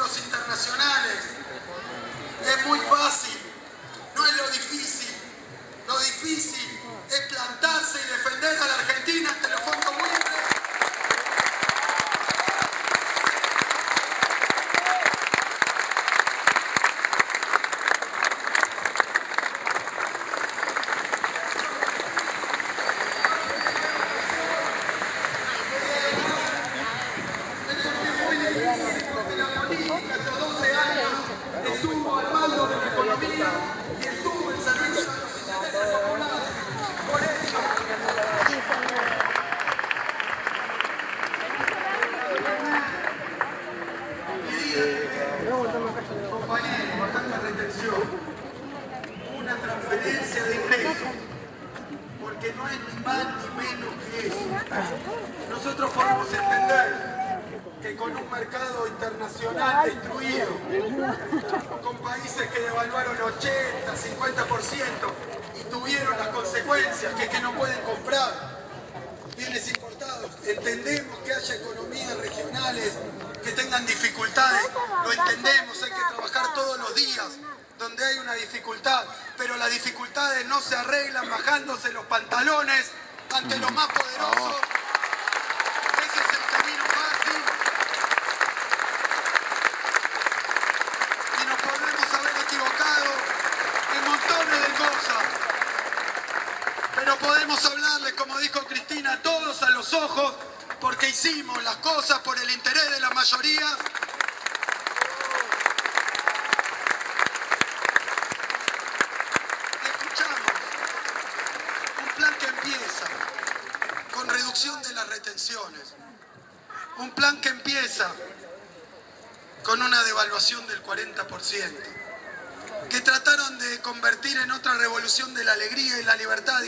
foros internacionales. Es muy fácil, no es lo difícil. Lo difícil es plantarse y defender a la Argentina ante los fondos buitres. Una transferencia de ingresos, porque no es ni más ni menos que eso. Nosotros podemos entender que con un mercado internacional destruido, con países que devaluaron 80, 50% y tuvieron las consecuencias que no pueden comprar bienes importados, entendemos que haya economías regionales que tengan dificultades, lo entendemos, hay que trabajar todos los días donde hay una dificultad, pero las dificultades no se arreglan bajándose los pantalones ante los más poderosos. Ese es el camino fácil. Y nos podemos haber equivocado en montones de cosas, pero podemos hablarles, como dijo Cristina, todos a los ojos, porque hicimos las cosas por el interés de la mayoría. Con reducción de las retenciones, un plan que empieza con una devaluación del 40%, que trataron de convertir en otra revolución de la alegría y la libertad.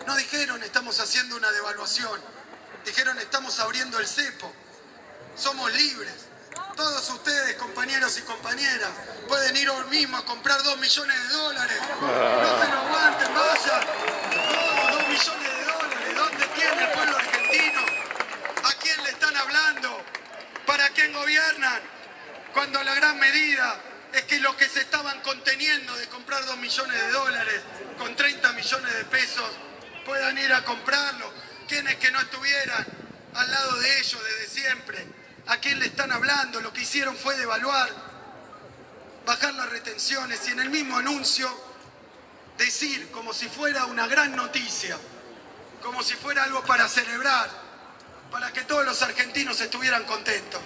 No dijeron estamos haciendo una devaluación, dijeron estamos abriendo el cepo, somos libres. Todos ustedes, compañeros y compañeras, pueden ir hoy mismo a comprar 2 millones de dólares. No se lo aguanten, vayan. No, 2 millones de dólares. ¿Dónde tiene el pueblo argentino? ¿A quién le están hablando? ¿Para quién gobiernan? Cuando la gran medida es que los que se estaban conteniendo de comprar 2 millones de dólares con 30 millones de pesos puedan ir a comprarlo. Quienes que no estuvieran al lado de ellos desde siempre. ¿A quién le están hablando? Lo que hicieron fue devaluar, bajar las retenciones y en el mismo anuncio decir, como si fuera una gran noticia, como si fuera algo para celebrar, para que todos los argentinos estuvieran contentos,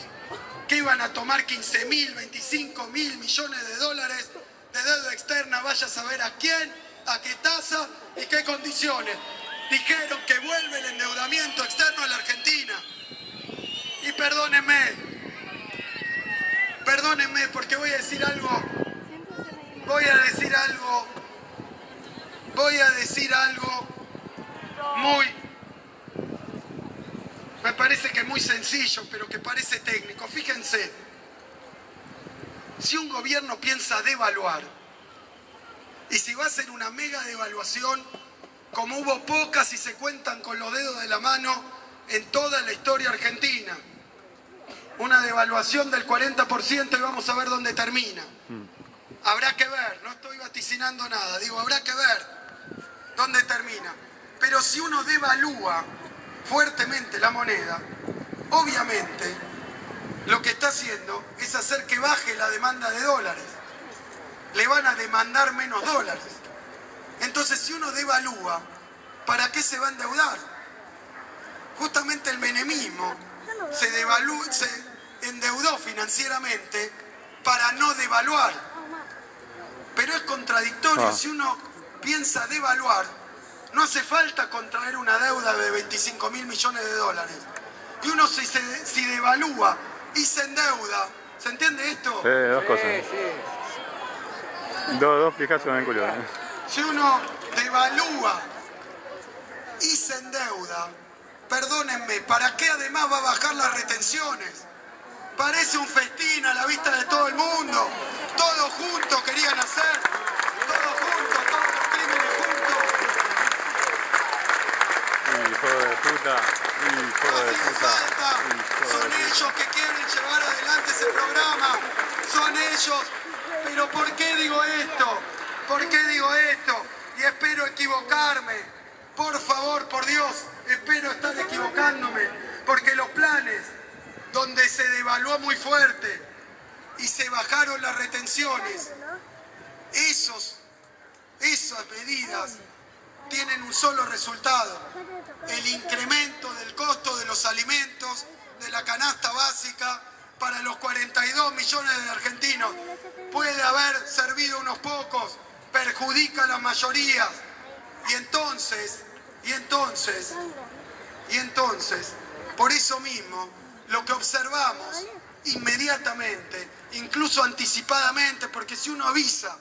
que iban a tomar 15.000, 25.000 millones de dólares de deuda externa, vaya a saber a quién, a qué tasa y qué condiciones. Dijeron que vuelve el endeudamiento externo a la Argentina. Y perdónenme porque voy a decir algo muy, me parece que muy sencillo, pero que parece técnico. Fíjense, si un gobierno piensa devaluar, y si va a ser una mega devaluación, como hubo pocas y se cuentan con los dedos de la mano en toda la historia argentina, una devaluación del 40% y vamos a ver dónde termina. Habrá que ver, no estoy vaticinando nada, digo, habrá que ver dónde termina. Pero si uno devalúa fuertemente la moneda, obviamente lo que está haciendo es hacer que baje la demanda de dólares. Le van a demandar menos dólares. Entonces, si uno devalúa, ¿para qué se va a endeudar? Justamente el menemismo se endeudó financieramente para no devaluar. Pero es contradictorio. Si uno piensa devaluar, no hace falta contraer una deuda de 25.000 millones de dólares. Y uno si devalúa y se endeuda, ¿se entiende esto? Sí, dos cosas. Dos Picasso en el culo. Si uno devalúa y se endeuda, perdónenme, ¿para qué además va a bajar las retenciones? Parece un festín a la vista de todo el mundo. Todos juntos querían hacer, todos juntos, todos los crímenes juntos. Hijo de puta, hijo de puta. Son ellos que quieren llevar adelante ese programa. con ellos. Pero ¿por qué digo esto? ¿Por qué digo esto? Y espero equivocarme. Por favor, por Dios, espero estar equivocándome. Porque los planes donde se devaluó muy fuerte y se bajaron las retenciones, esas medidas tienen un solo resultado: el incremento del costo de los alimentos, de la canasta básica para los 42 millones de argentinos. Puede haber servido a unos pocos, perjudica a las mayorías. Y entonces, por eso mismo, lo que observamos inmediatamente, incluso anticipadamente, porque si uno avisa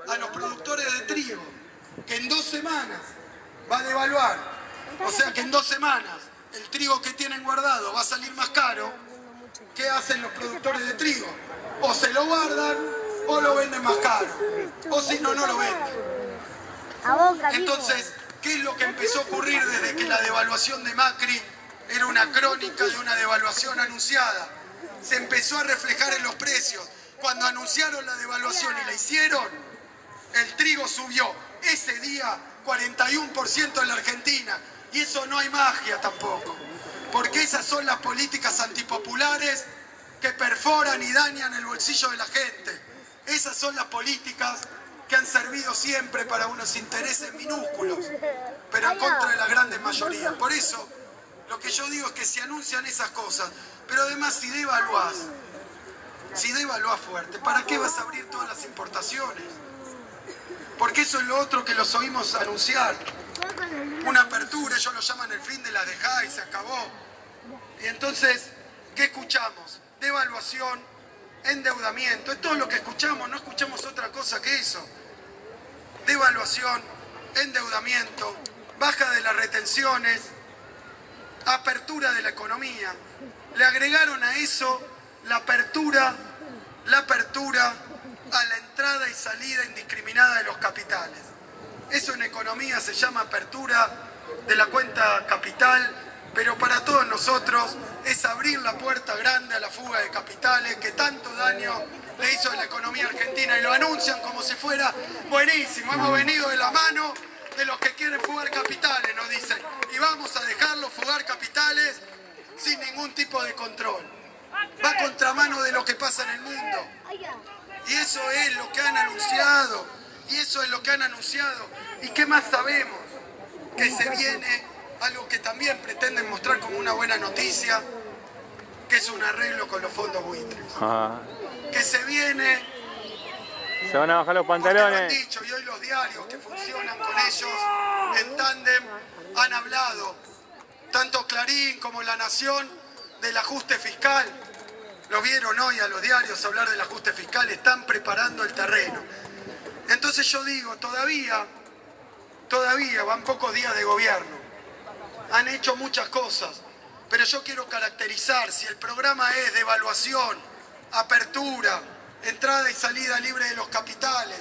a los productores de trigo que en 2 semanas va a devaluar, o sea que en 2 semanas el trigo que tienen guardado va a salir más caro, ¿qué hacen los productores de trigo? O se lo guardan o lo venden más caro, o si no, no lo venden. Entonces, ¿qué es lo que empezó a ocurrir desde que la devaluación de Macri era una crónica de una devaluación anunciada? Se empezó a reflejar en los precios. Cuando anunciaron la devaluación y la hicieron, el trigo subió ese día 41% en la Argentina. Y eso no hay magia tampoco, porque esas son las políticas antipopulares que perforan y dañan el bolsillo de la gente. Esas son las políticas que han servido siempre para unos intereses minúsculos, pero en contra de las grandes mayorías. Por eso, lo que yo digo es que se anuncian esas cosas, pero además si devaluás fuerte, ¿para qué vas a abrir todas las importaciones? Porque eso es lo otro que los oímos anunciar. Una apertura, ellos lo llaman el fin de la dejá y se acabó. Y entonces, ¿qué escuchamos? Devaluación, endeudamiento, es todo lo que escuchamos, no escuchamos otra cosa que eso. Devaluación, endeudamiento, baja de las retenciones, apertura de la economía. Le agregaron a eso la apertura a la entrada y salida indiscriminada de los capitales. Eso en economía se llama apertura de la cuenta capital, pero para todos nosotros es abrir la puerta grande a la fuga de capitales que tanto daño le hizo a la economía argentina, y lo anuncian como si fuera buenísimo. Hemos venido de la mano de los que quieren fugar capitales, nos dicen, y vamos a dejarlos fugar capitales sin ningún tipo de control. Va a contramano de lo que pasa en el mundo. Y eso es lo que han anunciado. ¿Y qué más sabemos? Que se viene algo que también pretenden mostrar como una buena noticia, que es un arreglo con los fondos buitres. Que se viene... Se van a bajar los pantalones. Porque lo han dicho, y hoy los diarios que funcionan con ellos en tándem han hablado, tanto Clarín como La Nación, del ajuste fiscal. Lo vieron hoy a los diarios hablar del ajuste fiscal, están preparando el terreno. Entonces yo digo, todavía van pocos días de gobierno. Han hecho muchas cosas, pero yo quiero caracterizar si el programa es devaluación, apertura, entrada y salida libre de los capitales,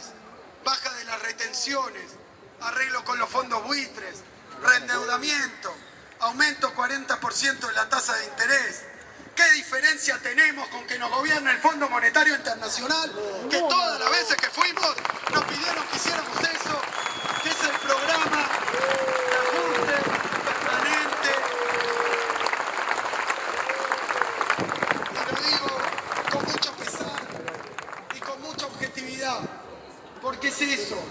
baja de las retenciones, arreglo con los fondos buitres, reendeudamiento, aumento 40% de la tasa de interés. ¿Qué diferencia tenemos con que nos gobierne el Fondo Monetario Internacional? Que todas las veces que fuimos nos pidieron que hiciéramos eso, que es el programa de ajuste permanente. Y lo digo con mucho pesar y con mucha objetividad. ¿Por qué es eso?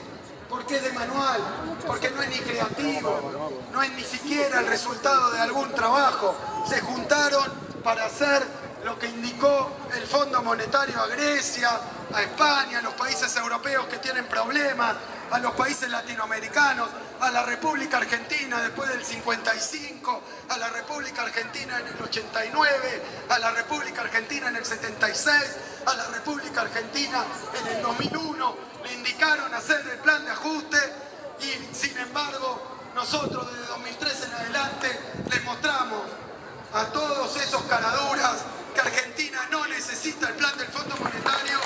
Porque es de manual, porque no es ni creativo, no es ni siquiera el resultado de algún trabajo. Se juntaron para hacer lo que indicó el Fondo Monetario a Grecia, a España, a los países europeos que tienen problemas, a los países latinoamericanos, a la República Argentina después del 55, a la República Argentina en el 89, a la República Argentina en el 76, a la República Argentina en el 2001, le indicaron hacer el plan de ajuste y sin embargo nosotros desde 2003 en adelante les mostramos a todos esos caraduras que Argentina no necesita el plan del Fondo Monetario.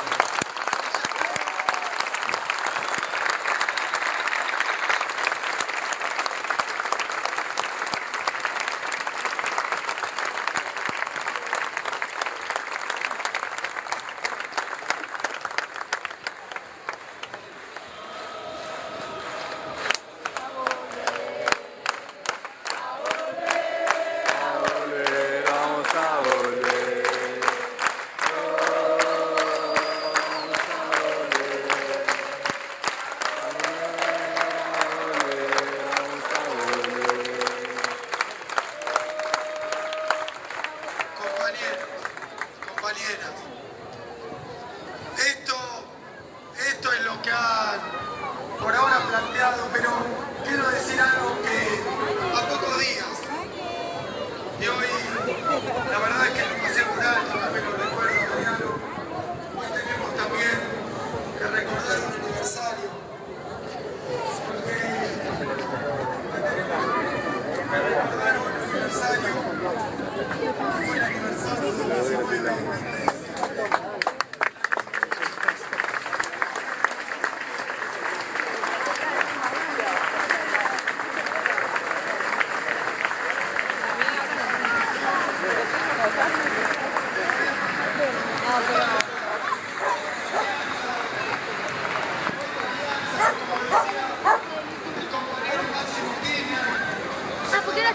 demasiado, pero quiero decir algo que a pocos días, y hoy la verdad es que lo pasé por alto, también lo recuerdo, Mariano, hoy tenemos también que recordar un aniversario, porque hoy tenemos que recordar un aniversario, que fue el aniversario del 19 de 20.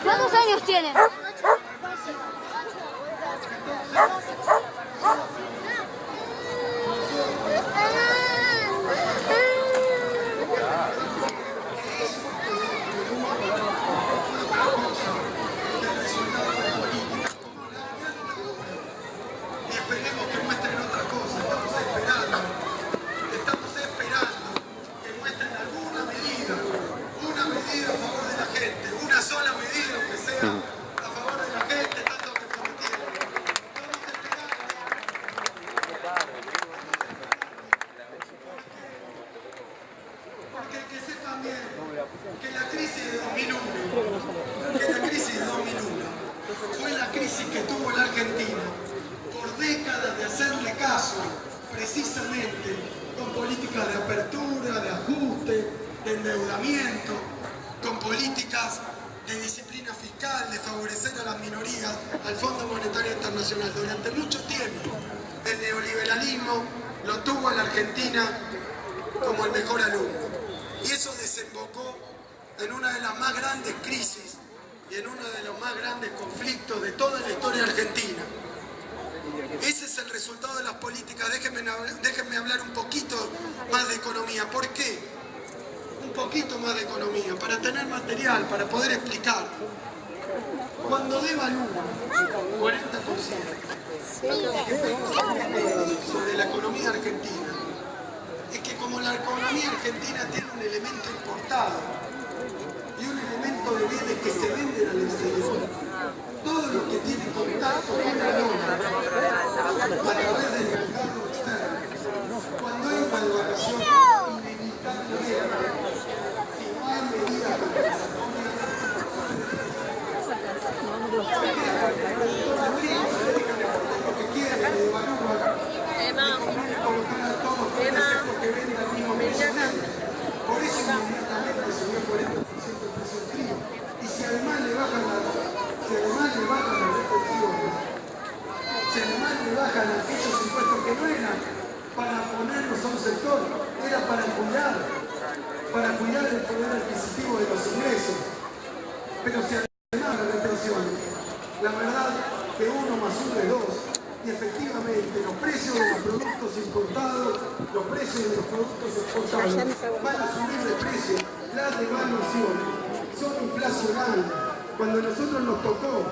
¿Cuántos años tienen? Y esperemos que muestren otra cosa, estamos esperando que muestren alguna medida a favor de la gente, una sola medida que sea a favor de la gente, tanto que prometieron. Porque que sepan bien que la crisis de 2001, fue la crisis que tuvo la Argentina por décadas de hacerle caso precisamente con políticas de apertura, de ajuste, de endeudamiento, con políticas de disciplina fiscal, de favorecer a las minorías, al Fondo Monetario Internacional. Durante mucho tiempo el neoliberalismo lo tuvo a la Argentina como el mejor alumno. Y eso desembocó en una de las más grandes crisis y en uno de los más grandes conflictos de toda la historia argentina. Ese es el resultado de las políticas. Déjenme hablar un poquito más de economía. ¿Por qué? Un poquito más de economía, para tener material, para poder explicar. Cuando devalúa 40% sobre la economía argentina, es que como la economía argentina tiene un elemento importado y un elemento de bienes que se venden al exterior, todo lo que tiene contacto con la dólar a través del mercado externo, cuando hay una devaluación inevitablemente, si no hay medidas compensatorias, lo que quieren, devalúan, colocar a todos que vendan el mismo precio. Por eso inmediatamente subió 40% el precio del trigo. Y si además le bajan las retenciones, si además le bajan aquellos impuestos que no eran para ponerlos a un sector, era para cuidar el poder adquisitivo de los ingresos. Pero si además las retenciones, la verdad que 1 más 1 es 2, y efectivamente los precios de los productos importados, los precios de los productos exportados van a subir de precio. Las devaluaciones son inflacionarias. Cuando a nosotros nos tocó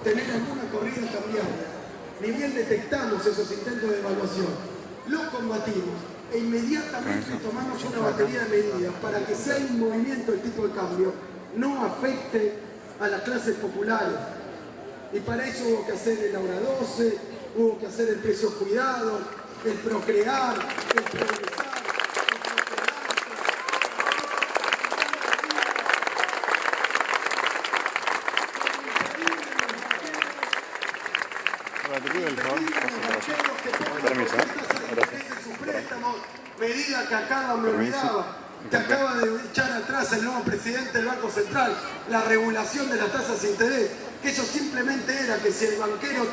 tener alguna corrida cambiaria, ni bien detectamos esos intentos de devaluación, los combatimos e inmediatamente tomamos una batería de medidas para que si hay un movimiento del tipo de cambio no afecte a las clases populares. Y para eso hubo que hacer el Aura 12, hubo que hacer el precio cuidado, el procrear, el progresar, medida que acaba, me olvidaba, que acaba de echar atrás el nuevo presidente del Banco Central, la regulación de las tasas de interés, que eso simplemente era que si el banquero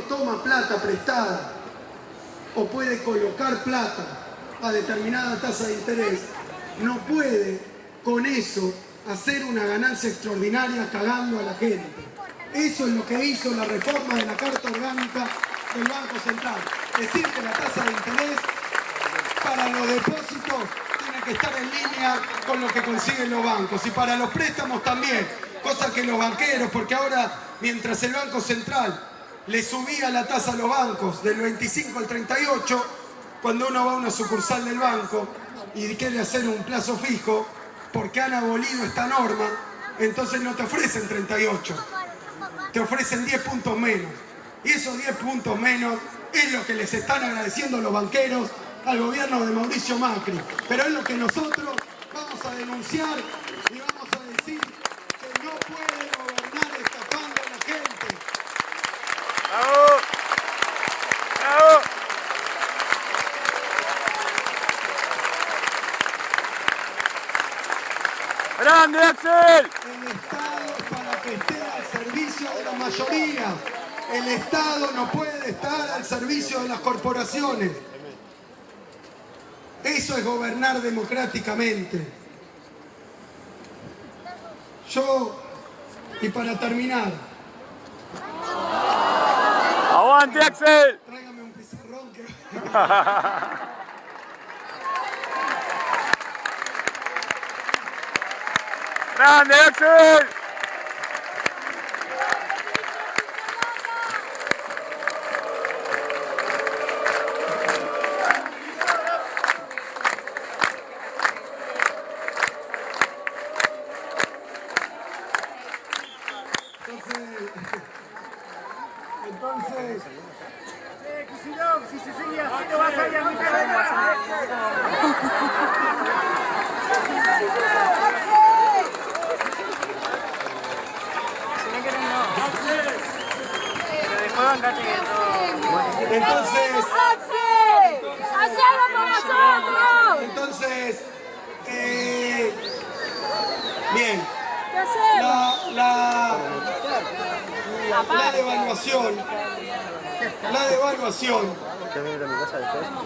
toma plata prestada o puede colocar plata a determinada tasa de interés, no puede con eso hacer una ganancia extraordinaria cagando a la gente. Eso es lo que hizo la reforma de la Carta Orgánica del Banco Central. Decir que la tasa de interés para los depósitos tiene que estar en línea con lo que consiguen los bancos y para los préstamos también, cosa que los banqueros, porque ahora mientras el Banco Central le subía la tasa a los bancos del 25 al 38, cuando uno va a una sucursal del banco, y quiere hacer un plazo fijo, porque han abolido esta norma, entonces no te ofrecen 38, te ofrecen 10 puntos menos. Y esos 10 puntos menos es lo que les están agradeciendo los banqueros al gobierno de Mauricio Macri. Pero es lo que nosotros vamos a denunciar y vamos a decir que no puede gobernar estafando a la gente. ¡Bravo! ¡Bravo! ¡Grande, Axel! El Estado es para que esté al servicio de la mayoría. El Estado no puede estar al servicio de las corporaciones. Eso es gobernar democráticamente. Y para terminar, ¡Aguante, Axel! tráigame un pizarrón que... ¡Grande, Axel! Entonces, si se sigue así, te vas a ir a mi casa. entonces, ¡Hacelo por nosotros! entonces, bien, ¿Qué hacemos?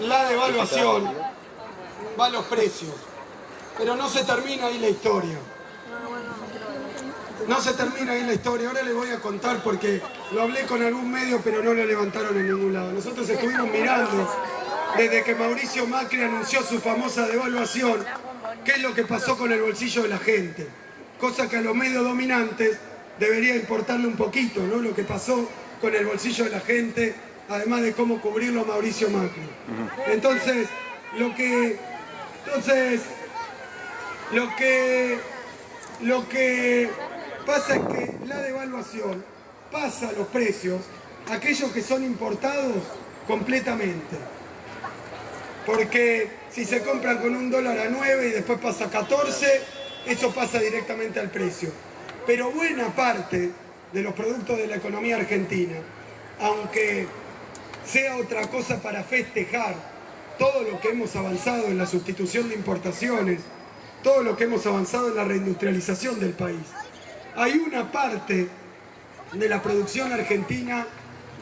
la devaluación va a los precios, pero no se termina ahí la historia. No se termina ahí la historia. Ahora les voy a contar porque lo hablé con algún medio, pero no lo levantaron en ningún lado. Nosotros estuvimos mirando desde que Mauricio Macri anunció su famosa devaluación, qué es lo que pasó con el bolsillo de la gente. Cosa que a los medios dominantes debería importarle un poquito, ¿no? Lo que pasó con el bolsillo de la gente, además de cómo cubrirlo a Mauricio Macri. Entonces, lo que pasa es que la devaluación pasa a los precios, aquellos que son importados, completamente. Porque si se compran con $1 a 9 y después pasa a 14, eso pasa directamente al precio. Pero buena parte de los productos de la economía argentina, aunque sea otra cosa para festejar todo lo que hemos avanzado en la sustitución de importaciones, todo lo que hemos avanzado en la reindustrialización del país, hay una parte de la producción argentina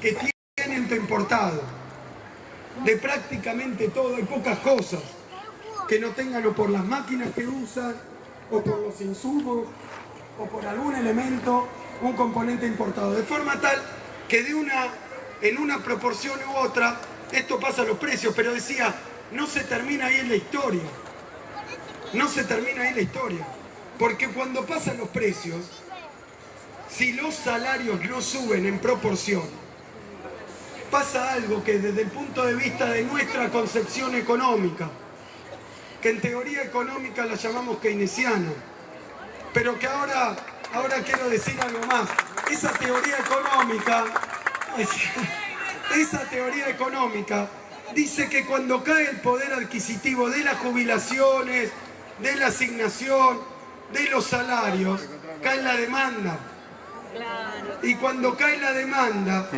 que tiene importado, de prácticamente todo. Hay pocas cosas que no tengan, o por las máquinas que usan, o por los insumos, o por algún elemento, un componente importado. De forma tal que en una proporción u otra, esto pasa a los precios, pero decía, no se termina ahí en la historia. No se termina ahí la historia. Porque cuando pasan los precios, si los salarios no suben en proporción, pasa algo que desde el punto de vista de nuestra concepción económica, que en teoría económica la llamamos keynesiana, pero que ahora quiero decir algo más. Esa teoría económica dice que cuando cae el poder adquisitivo de las jubilaciones, de la asignación, de los salarios, cae la demanda. Y cuando cae la demanda,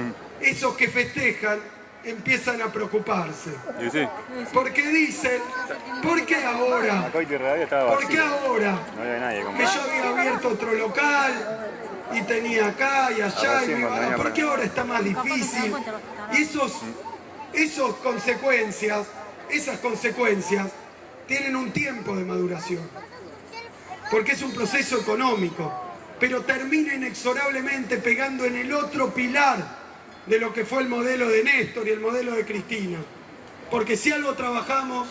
esos que festejan empiezan a preocuparse. Y sí. Porque dicen, ¿por qué ahora? Acá hoy Radio estaba ¿Por qué vacío. ahora? No había nadie. Que yo había abierto otro local y tenía acá y allá, Ahora sí, y me iba, cuando venía ¿por qué para- ahora está más difícil? Y esas consecuencias tienen un tiempo de maduración, porque es un proceso económico, pero termina inexorablemente pegando en el otro pilar de lo que fue el modelo de Néstor y el modelo de Cristina. Porque si algo trabajamos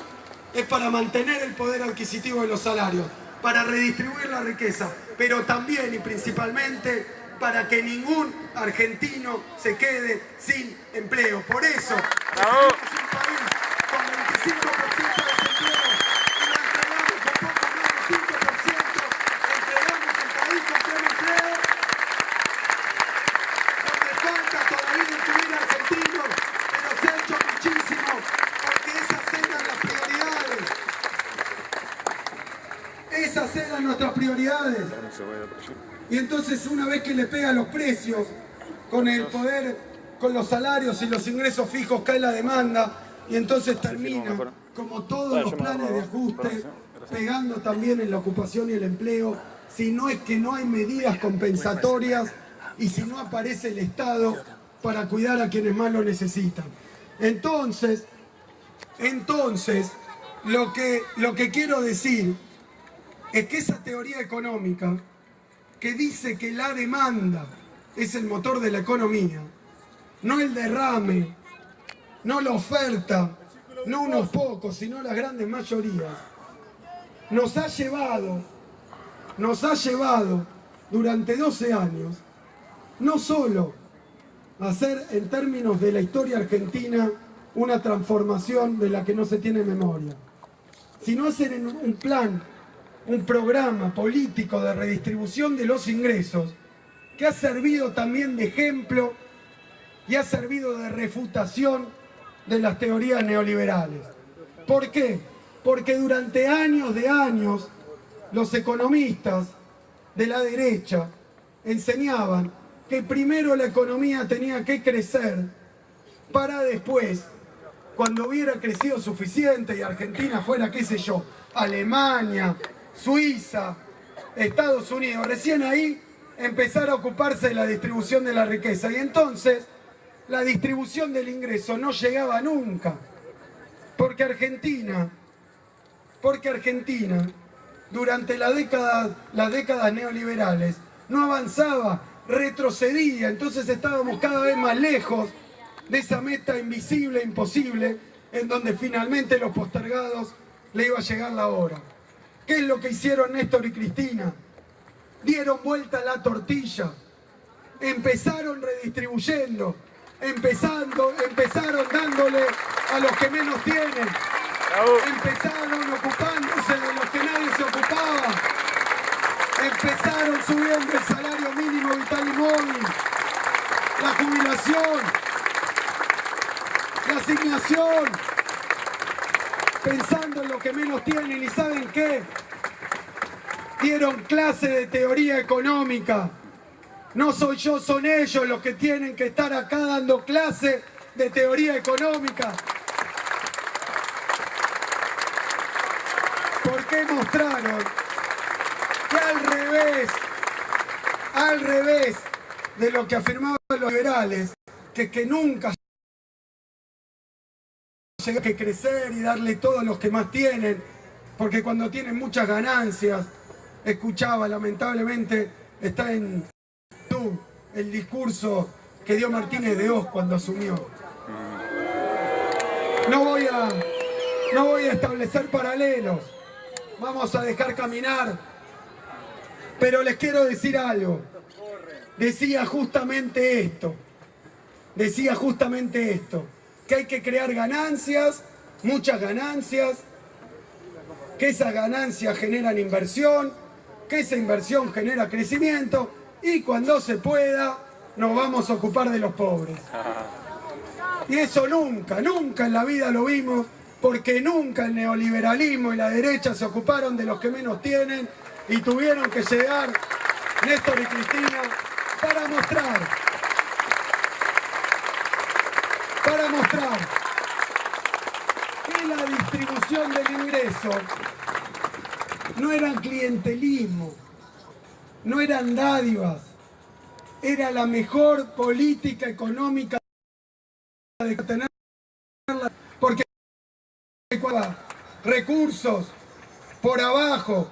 es para mantener el poder adquisitivo de los salarios, para redistribuir la riqueza, pero también y principalmente para que ningún argentino se quede sin empleo. Por eso, ¡Bravo! tenemos un país con 25% de desempleo y eran nuestras prioridades. Y entonces una vez que le pega los precios, con el poder, con los salarios y los ingresos fijos cae la demanda y entonces termina, como todos los planes de ajuste, pegando también en la ocupación y el empleo, si no es que no hay medidas compensatorias y si no aparece el Estado para cuidar a quienes más lo necesitan. Entonces, lo que quiero decir es que esa teoría económica que dice que la demanda es el motor de la economía, no el derrame, no la oferta, no unos pocos, sino las grandes mayorías, nos ha llevado durante 12 años, no solo a hacer en términos de la historia argentina una transformación de la que no se tiene memoria, sino hacer un plan, un programa político de redistribución de los ingresos que ha servido también de ejemplo y ha servido de refutación de las teorías neoliberales. ¿Por qué? Porque durante años de años los economistas de la derecha enseñaban que primero la economía tenía que crecer para después, cuando hubiera crecido suficiente y Argentina fuera, qué sé yo, Alemania, Suiza, Estados Unidos, recién ahí empezar a ocuparse de la distribución de la riqueza. Y entonces la distribución del ingreso no llegaba nunca, porque Argentina, durante las décadas neoliberales, no avanzaba, retrocedía, entonces estábamos cada vez más lejos de esa meta invisible e imposible, en donde finalmente los postergados le iba a llegar la hora. ¿Qué es lo que hicieron Néstor y Cristina? Dieron vuelta a la tortilla, empezaron redistribuyendo, empezaron dándole a los que menos tienen, empezaron ocupándose de los que nadie se ocupaba, empezaron subiendo el salario mínimo vital y móvil, la jubilación, la asignación, pensando en lo que menos tienen. ¿Y saben qué? Dieron clase de teoría económica. No soy yo, son ellos los que tienen que estar acá dando clase de teoría económica. Porque mostraron que al revés de lo que afirmaban los liberales, que nunca llega que crecer y darle todo a los que más tienen, porque cuando tienen muchas ganancias, escuchaba, lamentablemente, está en YouTube, el discurso que dio Martínez de Oz cuando asumió. No voy a establecer paralelos, vamos a dejar caminar, pero les quiero decir algo. Decía justamente esto, que hay que crear ganancias, muchas ganancias, que esas ganancias generan inversión, que esa inversión genera crecimiento y cuando se pueda nos vamos a ocupar de los pobres. Y eso nunca en la vida lo vimos, porque nunca el neoliberalismo y la derecha se ocuparon de los que menos tienen y tuvieron que llegar Néstor y Cristina para mostrar que la distribución del ingreso no era clientelismo, no eran dádivas, era la mejor política económica de tenerla, porque recursos por abajo,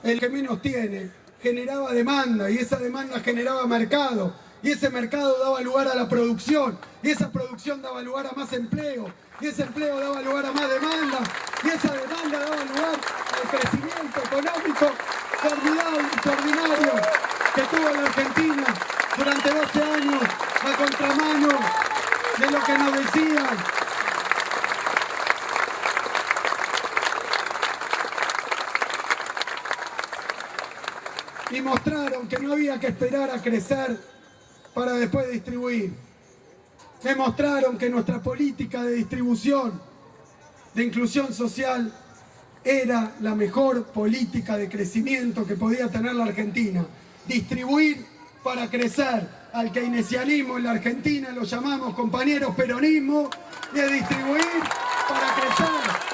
el que menos tiene, generaba demanda y esa demanda generaba mercado y ese mercado daba lugar a la producción y esa producción daba lugar a más empleo y ese empleo daba lugar a más demanda y esa demanda daba lugar al crecimiento económico extraordinario que tuvo la Argentina durante 12 años a contramano de lo que nos decían. Y mostraron que no había que esperar a crecer para después distribuir. Demostraron que nuestra política de distribución, de inclusión social, era la mejor política de crecimiento que podía tener la Argentina. Distribuir para crecer. Al keynesianismo en la Argentina lo llamamos, compañeros, peronismo, de distribuir para crecer.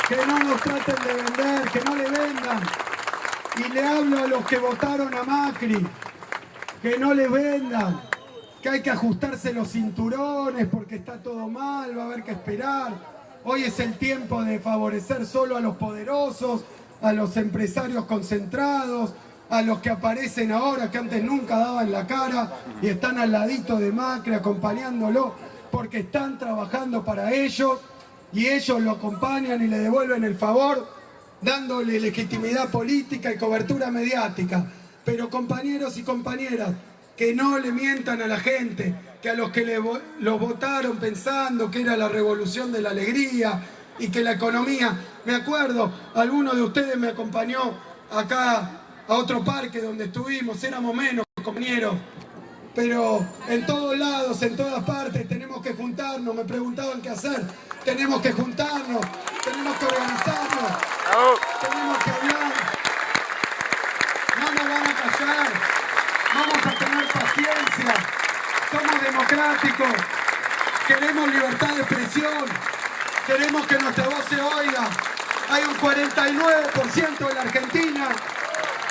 Que no nos traten de vender, que no le vendan. Y le hablo a los que votaron a Macri, que no le vendan, que hay que ajustarse los cinturones porque está todo mal, va a haber que esperar. Hoy es el tiempo de favorecer solo a los poderosos, a los empresarios concentrados, a los que aparecen ahora, que antes nunca daban la cara y están al ladito de Macri acompañándolo, porque están trabajando para ellos y ellos lo acompañan y le devuelven el favor, dándole legitimidad política y cobertura mediática. Pero compañeros y compañeras, que no le mientan a la gente, que a los que los votaron pensando que era la revolución de la alegría y que la economía... Me acuerdo, alguno de ustedes me acompañó acá a otro parque donde estuvimos, éramos menos, compañeros, pero en todos lados, en todas partes tenemos que juntarnos. Me preguntaban qué hacer. Tenemos que juntarnos, tenemos que organizarnos, tenemos que hablar. No nos van a callar, vamos a tener paciencia, somos democráticos, queremos libertad de expresión, queremos que nuestra voz se oiga. Hay un 49% de la Argentina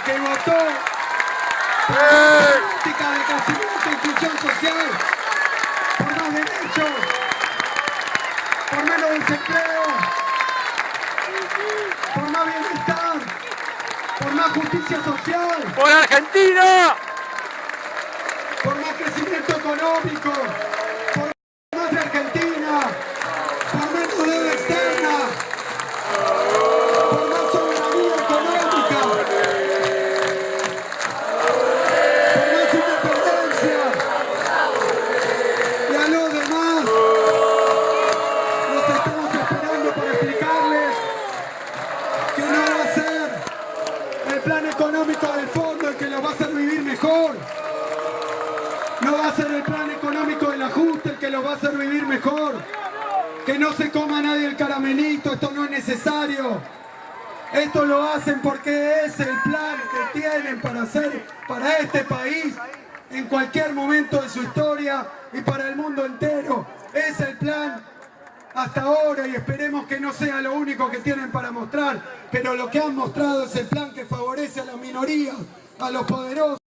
que votó por la política de crecimiento e inclusión social, por más derechos, por menos desempleo, por más bienestar, por más justicia social, ¡Por Argentina! por más crecimiento económico, por más de Argentina, por menos deuda externa, por más soberanía económica, por más independencia. Y a los demás los estamos esperando para explicarles que no va a ser el plan económico del fondo el que los va a hacer vivir mejor. No va a ser el plan económico del ajuste el que los va a hacer vivir mejor. Que no se coma nadie el caramelito, esto no es necesario. Esto lo hacen porque es el plan que tienen para hacer para este país en cualquier momento de su historia y para el mundo entero. Es el plan hasta ahora y esperemos que no sea lo único que tienen para mostrar, pero lo que han mostrado es el plan que favorece a las minorías, a los poderosos.